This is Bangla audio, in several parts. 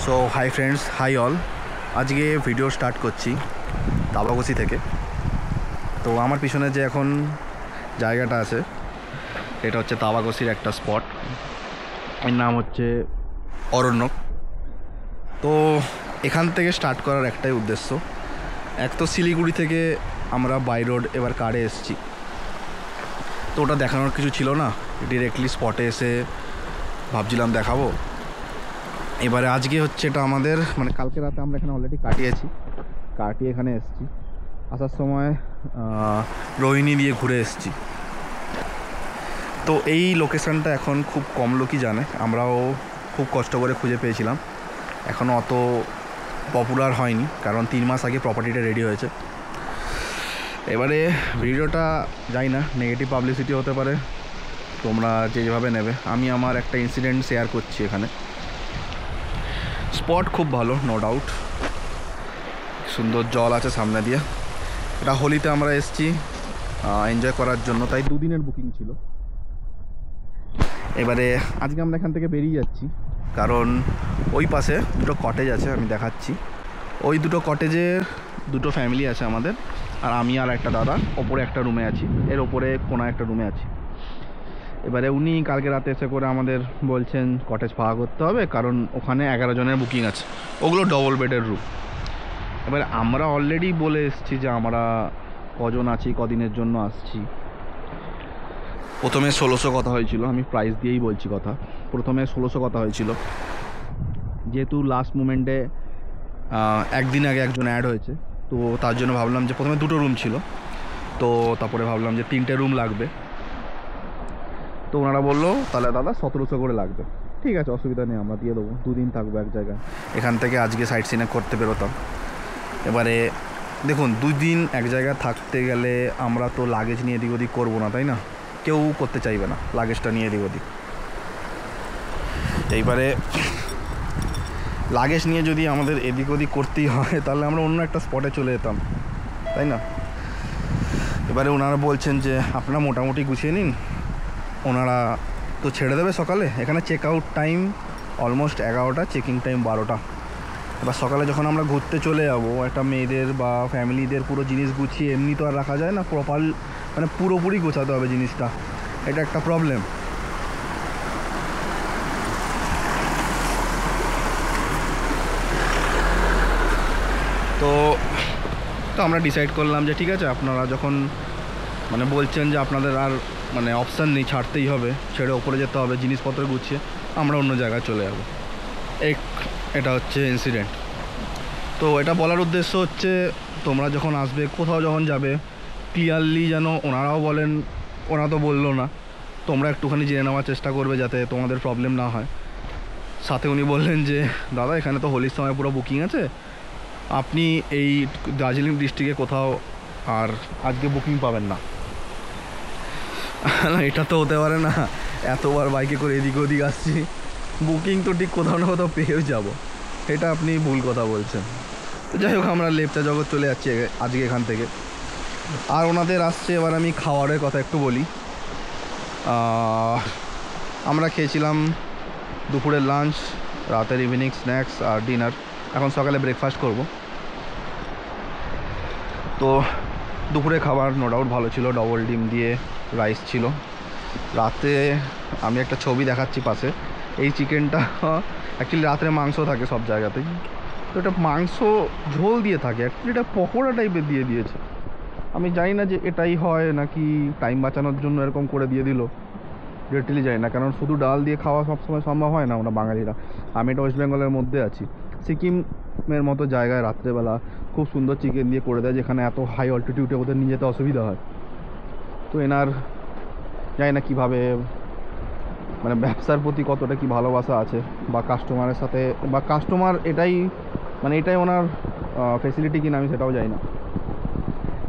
So hi friends, high all. আজকে ভিডিও স্টার্ট করছি দাবাঘষি থেকে। তো আমার পিছনে যে এখন জায়গাটা আছে এটা হচ্ছে দাবাঘষির একটা স্পট, এর নাম হচ্ছে অরণ্যক। তো এখান থেকে স্টার্ট করার একটাই উদ্দেশ্য, এক তো শিলিগুড়ি থেকে আমরা বাই রোড এবার কারে এসেছি, তো ওটা দেখানোর কিছু ছিল না, ডিরেক্টলি স্পটে এসে ভাবছিলাম দেখাবো। এবারে আজকে হচ্ছে এটা আমাদের মানে কালকে রাতে আমরা এখানে অলরেডি কাটিয়ে এখানে এসেছি। আসার সময় রোহিণী দিয়ে ঘুরে এসেছি। তো এই লোকেশানটা এখন খুব কম লোকই জানে, আমরাও খুব কষ্ট করে খুঁজে পেয়েছিলাম। এখনও অত পপুলার হয়নি, কারণ 3 মাস আগে প্রপার্টিটা রেডি হয়েছে। এবারে ভিডিওটা যাই না, নেগেটিভ পাবলিসিটি হতে পারে, তোমরা যেভাবে নেবে। আমি আমার একটা ইনসিডেন্ট শেয়ার করছি এখানে। স্পট খুব ভালো, নো ডাউট, সুন্দর জল আছে সামনে দিয়ে। এটা হোলিতে আমরা এসেছি এনজয় করার জন্য, তাই 2 দিনের বুকিং ছিল। এবারে আজকে আমরা এখান থেকে বেরিয়ে যাচ্ছি, কারণ ওই পাশে দুটো কটেজ আছে, আমি দেখাচ্ছি। ওই দুটো কটেজে দুটো ফ্যামিলি আছে আমাদের, আর আমি আর একটা দাদা ওপরে একটা রুমে আছি, এর ওপরে কোনো একটা রুমে আছি। এবারে উনি কালকে রাতে এসে করে আমাদের বলছেন কটেজ ভাড়া করতে হবে, কারণ ওখানে 11 জনের বুকিং আছে, ওগুলো ডবল বেডের রুম। এবারে আমরা অলরেডি বলে এসেছি যে আমরা কজন আছি, কদিনের জন্য আসছি। প্রথমে 1600 কথা হয়েছিল, আমি প্রাইস দিয়েই বলছি কথা। প্রথমে 1600 কথা হয়েছিল, যেহেতু লাস্ট মোমেন্টে একদিন আগে একজন অ্যাড হয়েছে, তো তার জন্য ভাবলাম যে প্রথমে 2টো রুম ছিল, তো তারপরে ভাবলাম যে 3টে রুম লাগবে। তো ওনারা বললো তাহলে দাদা 1700 করে লাগবে। ঠিক আছে, অসুবিধা নেই, আমরা দিয়ে দেবো। 2 দিন থাকবো এক জায়গায়, এখান থেকে আজকে সাইট সিনে করতে বেরোতাম। এবারে দেখুন, 2 দিন এক জায়গায় থাকতে গেলে আমরা তো লাগেজ নিয়ে এদিক ওদিক করবো না, তাই না? কেউ করতে চাইবে না লাগেজটা নিয়ে এদিক ওদিক। এইবারে লাগেজ নিয়ে যদি আমাদের এদিক ওদিক করতেই হয়, তাহলে আমরা অন্য একটা স্পটে চলে যেতাম, তাই না? এবারে ওনারা বলছেন যে আপনারা মোটামুটি গুছিয়ে নিন, ওনারা তো ছেড়ে দেবে সকালে। এখানে চেক আউট টাইম অলমোস্ট 11টা, চেকিং টাইম 12টা। এবার সকালে যখন আমরা ঘুরতে চলে যাবো, একটা মেয়েদের বা ফ্যামিলিদের পুরো জিনিস গুছিয়ে এমনি তো আর রাখা যায় না, প্রপার মানে পুরোপুরি গোছাতে হবে জিনিসটা, এটা একটা প্রবলেম। তো আমরা ডিসাইড করলাম যে ঠিক আছে, আপনারা যখন মানে বলছেন যে আপনাদের আর মানে অপশান নেই, ছাড়তেই হবে, ছেড়ে ওপরে যেতে হবে, জিনিসপত্র গুছিয়ে আমরা অন্য জায়গায় চলে যাবো। এটা হচ্ছে ইনসিডেন্ট। তো এটা বলার উদ্দেশ্য হচ্ছে, তোমরা যখন আসবে, কোথাও যখন যাবে, ক্লিয়ারলি যেন ওনারাও বলেন, ওনারা তো বললো না, তোমরা একটুখানি জেনে নেওয়ার চেষ্টা করবে যাতে তোমাদের প্রবলেম না হয়। সাথে উনি বললেন যে দাদা এখানে তো হোলির সময় পুরো বুকিং আছে, আপনি এই দার্জিলিং ডিস্ট্রিক্টে কোথাও আর আজকে বুকিং পাবেন না। এটা তো হতে পারে না, এতবার বাইকে করে এদিক ওদিক আসছি, বুকিং তো ঠিক কোথাও না কোথাও পেয়েও যাব, এটা আপনি ভুল কথা বলছেন। তো যাই হোক, আমরা লেপচা জগৎ চলে যাচ্ছি আজকে এখান থেকে। আর ওনাদের আসছে, এবার আমি খাওয়ারের কথা একটু বলি। আমরা খেয়েছিলাম দুপুরের লাঞ্চ, রাতের ইভিনিং স্ন্যাক্স আর ডিনার, এখন সকালে ব্রেকফাস্ট করব। তো দুপুরে খাবার নো ডাউট ভালো ছিল, ডবল ডিম দিয়ে রাইস ছিল। রাতে আমি একটা ছবি দেখাচ্ছি পাশে, এই চিকেনটা অ্যাকচুয়ালি রাত্রে মাংস থাকে সব জায়গাতেই, তো এটা মাংস ঝোল দিয়ে থাকে, অ্যাকচুয়ালি এটা পকোড়া টাইপের দিয়ে দিয়েছে। আমি জানি না যে এটাই হয় নাকি টাইম বাঁচানোর জন্য এরকম করে দিয়ে দিল, ডিটেলি জানি না, কারণ শুধু ডাল দিয়ে খাওয়া সবসময় সম্ভব হয় না আমরা বাঙালিরা। আমি এটা ওয়েস্ট বেঙ্গলের মধ্যে আছি, সিকিমের মতো জায়গায় রাত্রেবেলা খুব সুন্দর চিকেন দিয়ে করে দেয়, যেখানে এত হাই অল্টিটিউডে ওদের নিয়ে যেতে অসুবিধা হয়। তো এনার জানি না কীভাবে, মানে ব্যবসার প্রতি কতটা কি ভালোবাসা আছে, বা কাস্টমারের সাথে, বা কাস্টমার এটাই মানে এটাই ওনার ফেসিলিটি কিনা আমি সেটাও জানি না।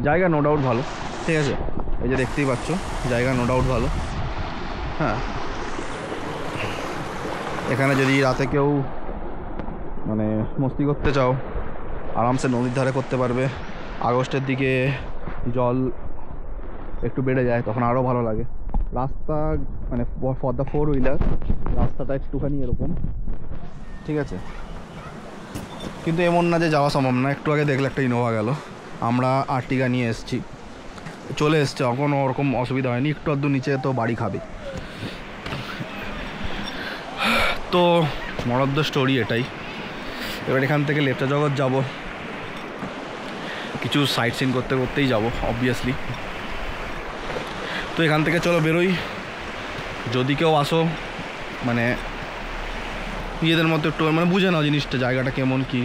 জায়গা নো ডাউট ভালো, ঠিক আছে, এই যে দেখতেই পাচ্ছ জায়গা নো ডাউট ভালো। হ্যাঁ, এখানে যদি রাতে কেউ মানে মস্তি করতে চাও, আরামসে নদীর ধারে করতে পারবে। আগস্টের দিকে জল একটু বেড়ে যায়, তখন আরও ভালো লাগে। রাস্তা মানে ফর দ্য 4 হুইলার রাস্তাটা একটুখানি এরকম, ঠিক আছে, কিন্তু এমন না যে যাওয়া সম্ভব না। একটু আগে দেখলে একটা ইনোভা গেল, আমরা আর্টিগা নিয়ে এসেছি, চলে এসছে, কোনো ওরকম অসুবিধা হয়নি। একটু আধটু নিচে তো বাড়ি খাবে। তো মোর অফ দ্য স্টোরি এটাই। এবার এখান থেকে লেপচা জগৎ যাব, কিছু সাইট সিন করতে করতেই যাব অবভিয়াসলি। তো এখান থেকে চলো বেরোই। যদি কেউ আসো মানে নিজেদের মতো একটু মানে বুঝে নাও জিনিসটা, জায়গাটা কেমন, কি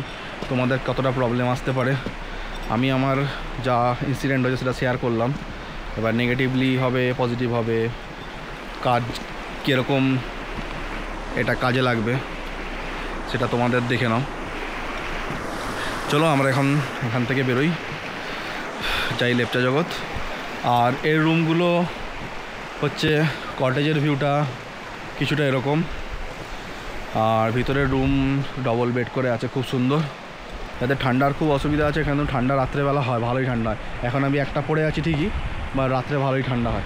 তোমাদের কতটা প্রবলেম আসতে পারে। আমি আমার যা ইনসিডেন্ট হয়েছে সেটা শেয়ার করলাম। এবার নেগেটিভলি হবে, পজিটিভ হবে, কাজ কীরকম এটা কাজে লাগবে সেটা তোমাদের দেখে নাও। চলো আমরা এখান থেকে বেরোই, যাই লেপচা জগৎ। আর এর রুমগুলো হচ্ছে কটেজের ভিউটা কিছুটা এরকম, আর ভিতরের রুম ডবল বেড করে আছে, খুব সুন্দর। যাতে ঠান্ডার খুব অসুবিধা আছে, এখানে ঠান্ডা রাত্রেবেলা হয়, ভালোই ঠান্ডা হয়। এখন আমি একটা পরে আছি ঠিকই, বা রাত্রে ভালোই ঠান্ডা হয়।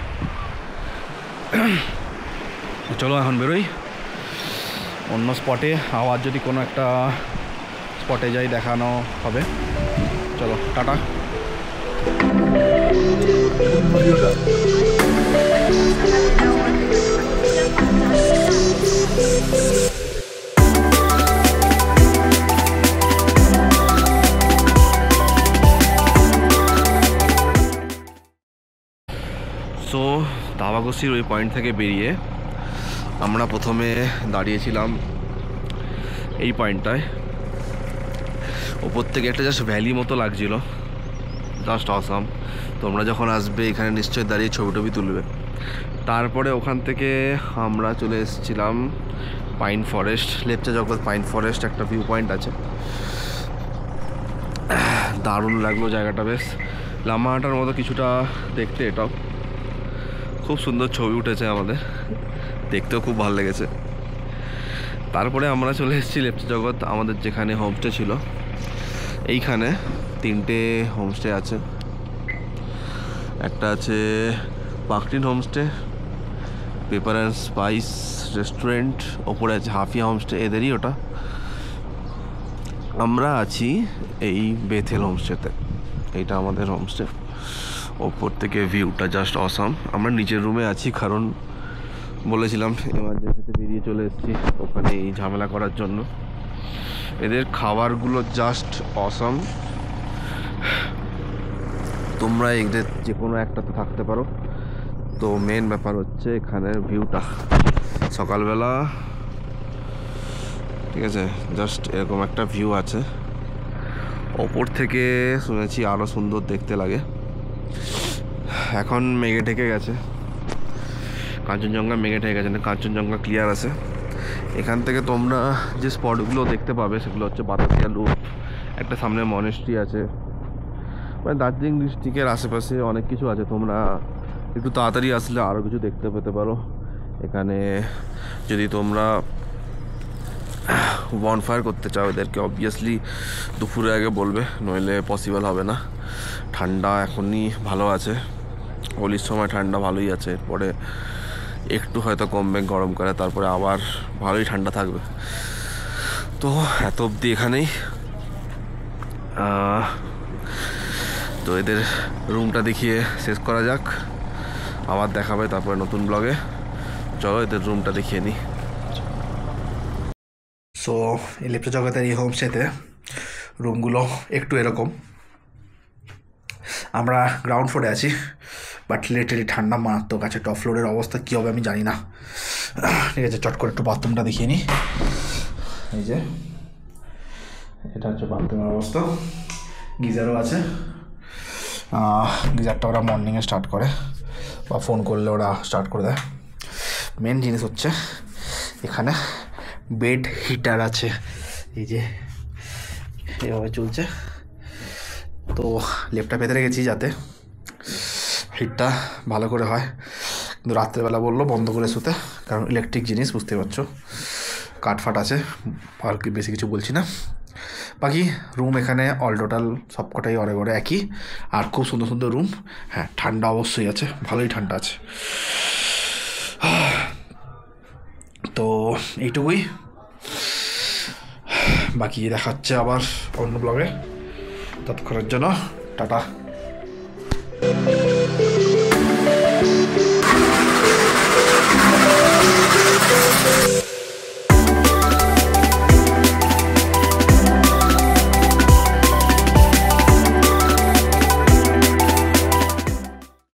চলো এখন বেরোই অন্য স্পটে, আবার যদি কোনো একটা স্পটে যাই দেখানো হবে। চলো টাটা। সো দাবাগসির ওই পয়েন্ট থেকে বেরিয়ে আমরা প্রথমে দাঁড়িয়েছিলাম এই পয়েন্টটায়। ওপর থেকে একটা জাস্ট ভ্যালি মতো লাগছিল, জাস্ট অসাম। তোমরা যখন আসবে এখানে নিশ্চয়ই দাঁড়িয়ে ছবি টবি তুলবে। তারপরে ওখান থেকে আমরা চলে এসেছিলাম পাইন ফরেস্ট, লেপচা জগৎ পাইন ফরেস্ট একটা ভিউ পয়েন্ট আছে, দারুণ লাগলো জায়গাটা, বেশ লামাহাটার মতো কিছুটা দেখতে। এটাও খুব সুন্দর ছবি উঠেছে আমাদের, দেখতেও খুব ভালো লেগেছে। তারপরে আমরা চলে এসেছি লেপচা জগৎ, আমাদের যেখানে হোমস্টে ছিল। এইখানে 3টে হোমস্টে আছে, একটা আছে Paktin homestay, pepper and spice restaurant, ওপরে আছে হাফিয়া হোমস্টে, এদেরই ওটা। আমরা আছি এই বেথেল হোমস্টেতে, এইটা আমাদের হোমস্টে। ওপর থেকে ভিউটা জাস্ট অসাম। আমরা নিচের রুমে আছি, কারণ বলেছিলাম এমার্জেন্সিতে বেরিয়ে চলে এসেছি ওখানে এই ঝামেলা করার জন্য। এদের খাবারগুলো জাস্ট অসাম। তোমরা এদের যে কোনো একটাতে থাকতে পারো। তো মেন ব্যাপার হচ্ছে এখানের ভিউটা সকালবেলা, ঠিক আছে, জাস্ট এরকম একটা ভিউ আছে। ওপর থেকে শুনেছি আরও সুন্দর দেখতে লাগে। এখন মেঘে ঢেকে গেছে, কাঞ্চনজঙ্ঘা মেঘে ঢেকে গেছে না, কাঞ্চনজঙ্ঘা ক্লিয়ার আছে। এখান থেকে তোমরা যে স্পটগুলো দেখতে পাবে সেগুলো হচ্ছে বাতাসিয়া লুপ, একটা সামনে মনেস্ট্রি আছে, মানে দার্জিলিং ডিস্ট্রিক্টের আশেপাশে অনেক কিছু আছে। তোমরা একটু তাড়াতাড়ি আসলে আরও কিছু দেখতে পেতে পারো। এখানে যদি তোমরা বনফায়ার করতে চাও এদেরকে অবভিয়াসলি দুপুরে আগে বলবে, নইলে পসিবল হবে না। ঠান্ডা এখনই ভালো আছে, হোলির সময় ঠান্ডা ভালোই আছে, এরপরে একটু হয়তো কমবে গরমকালে, তারপরে আবার ভালোই ঠান্ডা থাকবে। তো এত অবধি এখানেই। তো এদের রুমটা দেখিয়ে শেষ করা যাক, আবার দেখাবে তারপরে নতুন ব্লগে। চলো এদের রুমটা দেখিয়ে নিই। সো এই লেপচা জগতের এই হোমস্টেতে রুমগুলো একটু এরকম। আমরা গ্রাউন্ড ফ্লোরে আছি, বাট লিটারেলি ঠান্ডা মারাত্মক আছে। টপ ফ্লোরের অবস্থা কী হবে আমি জানি না। ঠিক আছে, চট করে একটু বাথরুমটা দেখিয়ে নিই। এই যে এটা হচ্ছে বাথরুমের অবস্থা, গিজারও আছে। গিজারটা ওরা মর্নিংয়ে স্টার্ট করে, বা ফোন করলে ওরা স্টার্ট করে দেয়। মেন জিনিস হচ্ছে এখানে বেড হিটার আছে, এই যে এভাবে চলছে। তো লেপটা পেতে রেখেছি যাতে হিটটা ভালো করে হয়, কিন্তু রাত্রেবেলা বললো বন্ধ করে শুতে, কারণ ইলেকট্রিক জিনিস বুঝতে পারছো, কাঠফাট আছে। আর কি বেশি কিছু বলছি না। বাকি রুম এখানে অল টোটাল সবকটাই অরে গড়ে একই, আর খুব সুন্দর সুন্দর রুম। হ্যাঁ, ঠান্ডা অবশ্যই আছে, ভালোই ঠান্ডা আছে। তো এইটুকুই, বাকি দেখা হচ্ছে আবার অন্য ব্লগে। ততক্ষণের জন্য টাটা।